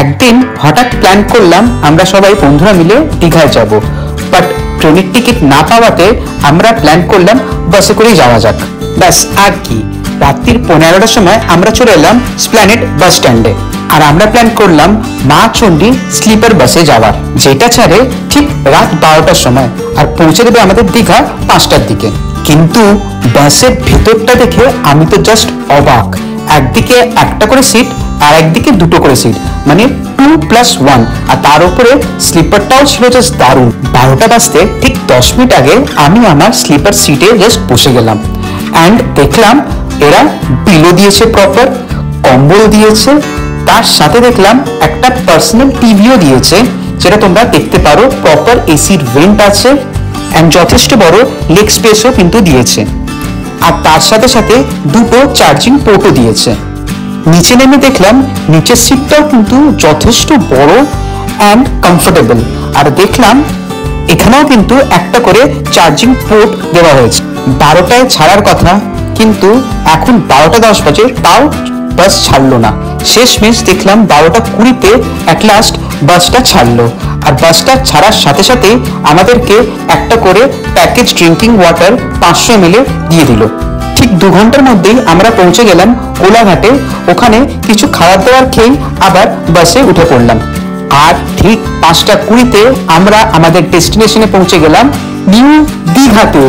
একদিন হঠাৎ প্ল্যান করলাম আমরা সবাই বন্ধুরা মিলে দীঘায় যাব, বাট ট্রেনের টিকিট না পাওয়াতে আমরা প্ল্যান করলাম বাসে করেই যাওয়া যাক। ব্যাস আর কি, রাত্রির 15টার সময় আমরা চলে এলাম স্প্ল্যানেড বাস স্ট্যান্ডে। আর আমরা প্ল্যান করলাম মা চণ্ডী স্লিপার বাসে যাওয়ার, যেটা ছাড়ে ঠিক রাত 12টার সময় আর পৌঁছে দেবে আমাদের দীঘা 5টার দিকে। কিন্তু বাসের ভেতরটা দেখে আমি তো জাস্ট অবাক। একদিকে একটা করে সিট আর একদিকে দুটো করে সিট, মানে 2+1, আর তার উপরে স্লিপারটাও ছিল জাস্ট দারুণ। 12টা বাজতে ঠিক 10 মিনিট আগে আমি আমার স্লিপার সিটে জাস্ট বসে গেলাম অ্যান্ড দেখলাম এরা পিলো দিয়েছে, প্রপার কম্বল দিয়েছে, তার সাথে দেখলাম একটা পার্সোনাল টিভিও দিয়েছে, যেটা তোমরা দেখতে পারো। প্রপার এসির ভেন্ট আছে অ্যান্ড যথেষ্ট বড় লেগ স্পেসও কিন্তু দিয়েছে, আর তার সাথে সাথে দুটো চার্জিং পোর্টও দিয়েছে। নিচে নেমে দেখলাম নিচের সিটটাও কিন্তু যথেষ্ট বড় অ্যান্ড কমফোর্টেবল, আর দেখলাম এখানেও কিন্তু একটা করে চার্জিং পোর্ট দেওয়া হয়েছে। 12টায় ছাড়ার কথা, কিন্তু এখন 12টা 10 বাজে, তাও বাস ছাড়লো না। শেষমেশ দেখলাম 12টা 20-তে অ্যাট লাস্ট বাসটা ছাড়লো, আর বাসটা ছাড়ার সাথে সাথে আমাদেরকে একটা করে প্যাকেজ ড্রিঙ্কিং ওয়াটার 500 ml দিয়ে দিল। ঠিক 2 ঘন্টার মধ্যেই আমরা পৌঁছে গেলাম কোলাঘাটে। ওখানে কিছু খাবার দাবার খেয়ে আবার বাসে উঠে পড়লাম, আর ঠিক 5টা 20-তে আমরা আমাদের ডেস্টিনেশনে পৌঁছে গেলাম, নিউ দীঘাতে।